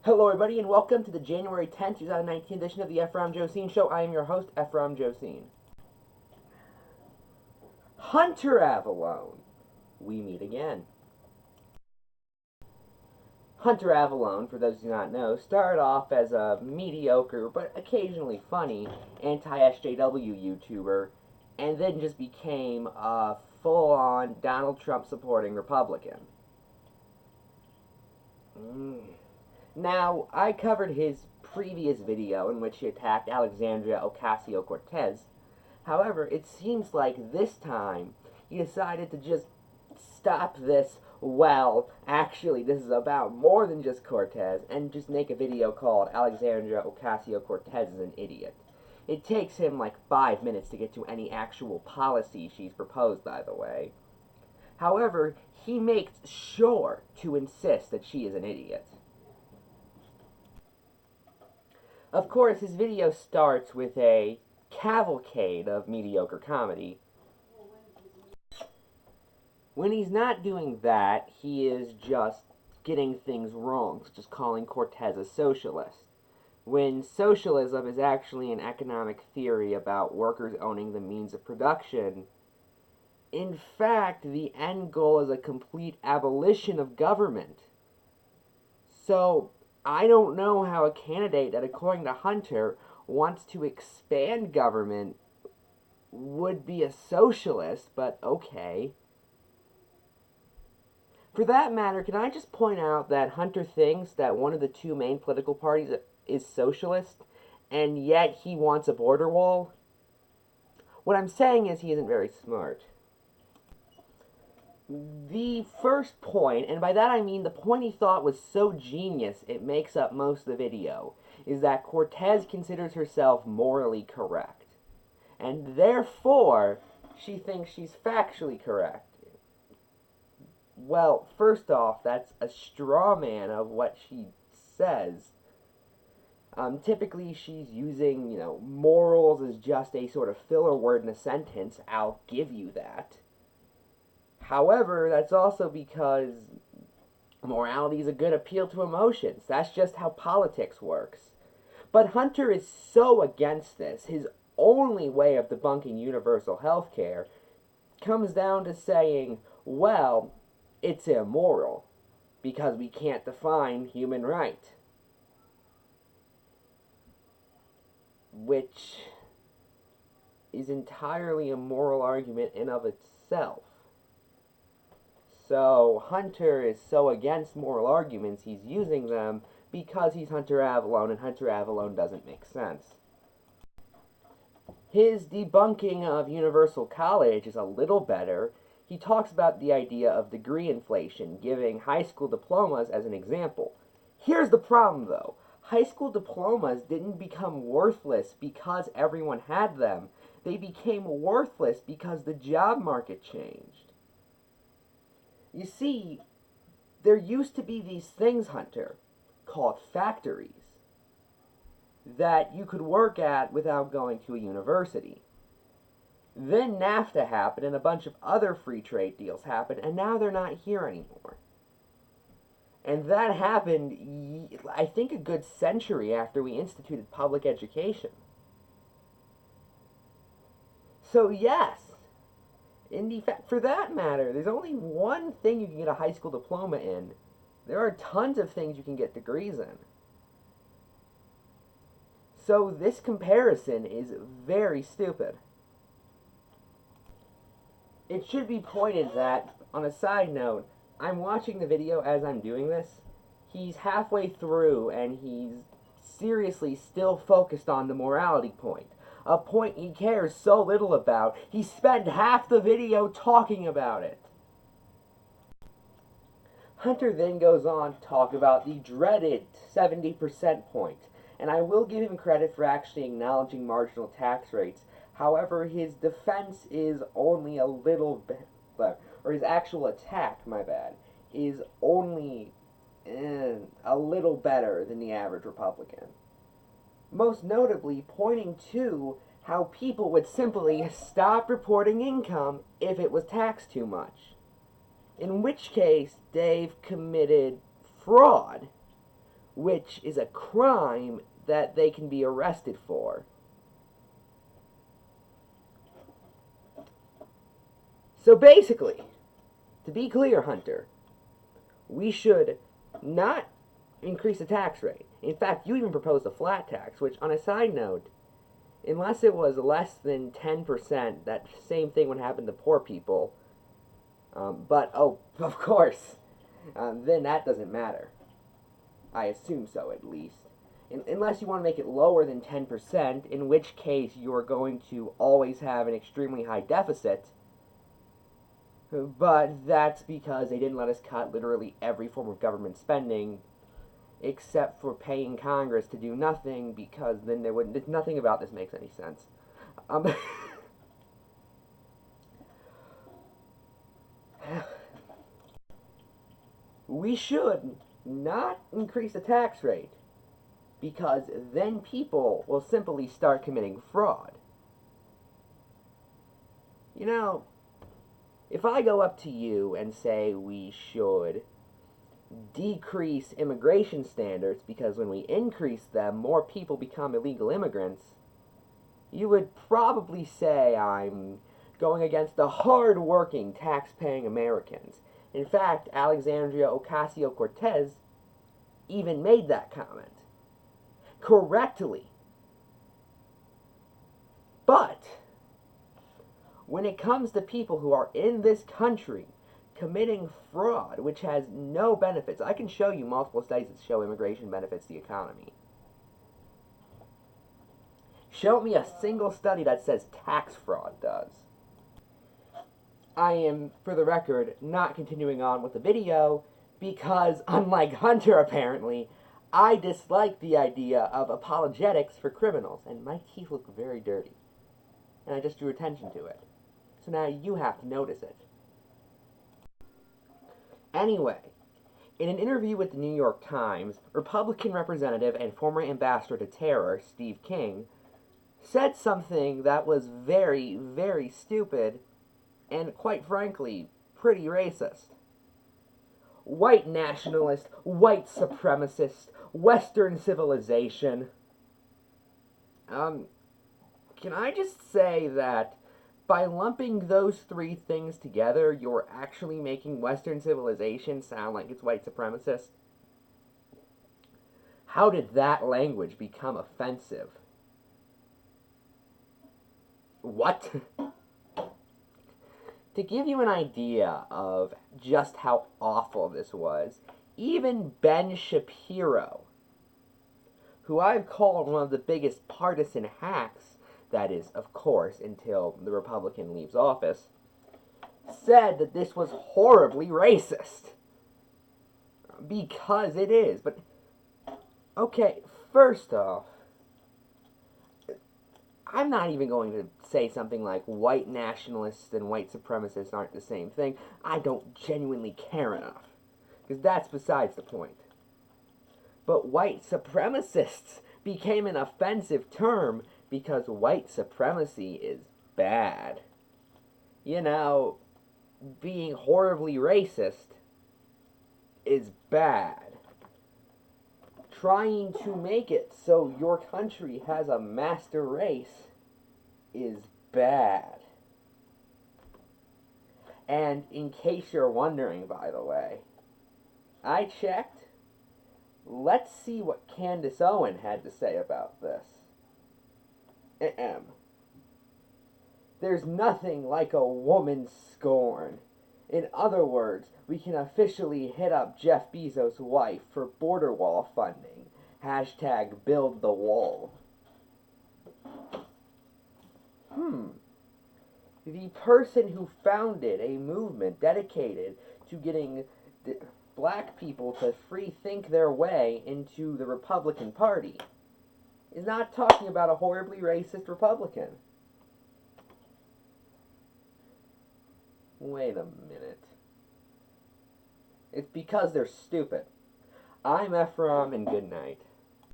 Hello everybody and welcome to the January 10th, 2019 edition of the Ephrom Josine Show. I am your host, Ephrom Josine. Hunter Avallone. We meet again. Hunter Avallone, for those who do not know, started off as a mediocre but occasionally funny anti-SJW YouTuber and then just became a full-on Donald Trump supporting Republican. Now, I covered his previous video in which he attacked Alexandria Ocasio-Cortez. However, it seems like this time he decided to just stop this. Well, actually, this is about more than just Cortez, and just make a video called Alexandria Ocasio-Cortez is an Idiot. It takes him like 5 minutes to get to any actual policy she's proposed, by the way. However, he makes sure to insist that she is an idiot. Of course, his video starts with a cavalcade of mediocre comedy. When he's not doing that, he is just getting things wrong, such as calling Cortez a socialist, when socialism is actually an economic theory about workers owning the means of production. In fact, the end goal is a complete abolition of government. So, I don't know how a candidate that, according to Hunter, wants to expand government would be a socialist, but okay. For that matter, can I just point out that Hunter thinks that one of the two main political parties is socialist, and yet he wants a border wall? What I'm saying is he isn't very smart. The first point, and by that I mean the point he thought was so genius it makes up most of the video, is that Cortez considers herself morally correct. And therefore, she thinks she's factually correct. Well, first off, that's a straw man of what she says. Typically, she's using, morals as just a sort of filler word in a sentence. I'll give you that. However, that's also because morality is a good appeal to emotions. That's just how politics works. But Hunter is so against this. His only way of debunking universal health care comes down to saying, well, it's immoral because we can't define human right. Which is entirely a moral argument in of itself. So Hunter is so against moral arguments, he's using them because he's Hunter Avallone, and Hunter Avallone doesn't make sense. His debunking of universal college is a little better. He talks about the idea of degree inflation, giving high school diplomas as an example. Here's the problem, though. High school diplomas didn't become worthless because everyone had them. They became worthless because the job market changed. You see, there used to be these things, Hunter, called factories, that you could work at without going to a university. Then NAFTA happened and a bunch of other free trade deals happened, and now they're not here anymore. And that happened, I think, a good century after we instituted public education. So yes, for that matter, there's only one thing you can get a high school diploma in. There are tons of things you can get degrees in. So this comparison is very stupid. It should be pointed that, on a side note, I'm watching the video as I'm doing this. He's halfway through and he's seriously still focused on the morality point. A point he cares so little about, he spent half the video talking about it. Hunter then goes on to talk about the dreaded 70% point, and I will give him credit for actually acknowledging marginal tax rates. However, his defense is only a little bit, or his actual attack, my bad, is only a little better than the average Republican. Most notably pointing to how people would simply stop reporting income if it was taxed too much. In which case, they've committed fraud, which is a crime that they can be arrested for. So basically, to be clear, Hunter, we should not increase the tax rate. In fact, you even proposed a flat tax, which, on a side note, unless it was less than 10%, that same thing would happen to poor people. But, oh, of course, then that doesn't matter. I assume so, at least. Unless you want to make it lower than 10%, in which case you're going to always have an extremely high deficit. But that's because they didn't let us cut literally every form of government spending, except for paying Congress to do nothing, because then there wouldn't. Nothing about this makes any sense. We should not increase the tax rate, because then people will simply start committing fraud. You know, if I go up to you and say we should decrease immigration standards because when we increase them, more people become illegal immigrants, you would probably say I'm going against the hard-working, tax-paying Americans. In fact, Alexandria Ocasio-Cortez even made that comment. Correctly. But when it comes to people who are in this country committing fraud, which has no benefits, I can show you multiple studies that show immigration benefits the economy. Show me a single study that says tax fraud does. I am, for the record, not continuing on with the video because, unlike Hunter apparently, I dislike the idea of apologetics for criminals, and my teeth look very dirty. And I just drew attention to it. So now you have to notice it. Anyway, in an interview with the New York Times, Republican representative and former ambassador to terror, Steve King, said something that was very, very stupid and, quite frankly, pretty racist. White nationalist, white supremacist, Western civilization. Can I just say that by lumping those three things together, you're actually making Western civilization sound like it's white supremacist? How did that language become offensive? What? To give you an idea of just how awful this was, even Ben Shapiro, who I've called one of the biggest partisan hacks, that is, of course, until the Republican leaves office, said that this was horribly racist. Because it is. But, okay, first off, I'm not even going to say something like white nationalists and white supremacists aren't the same thing. I don't genuinely care enough. Because that's besides the point. But white supremacists became an offensive term because white supremacy is bad. You know, being horribly racist is bad. Trying to make it so your country has a master race is bad. And in case you're wondering, by the way, I checked. Let's see what Candace Owen had to say about this. There's nothing like a woman's scorn. In other words, we can officially hit up Jeff Bezos' wife for border wall funding. Hashtag build the wall. The person who founded a movement dedicated to getting black people to free think their way into the Republican Party is not talking about a horribly racist Republican. Wait a minute. It's because they're stupid. I'm Ephrom, and good night.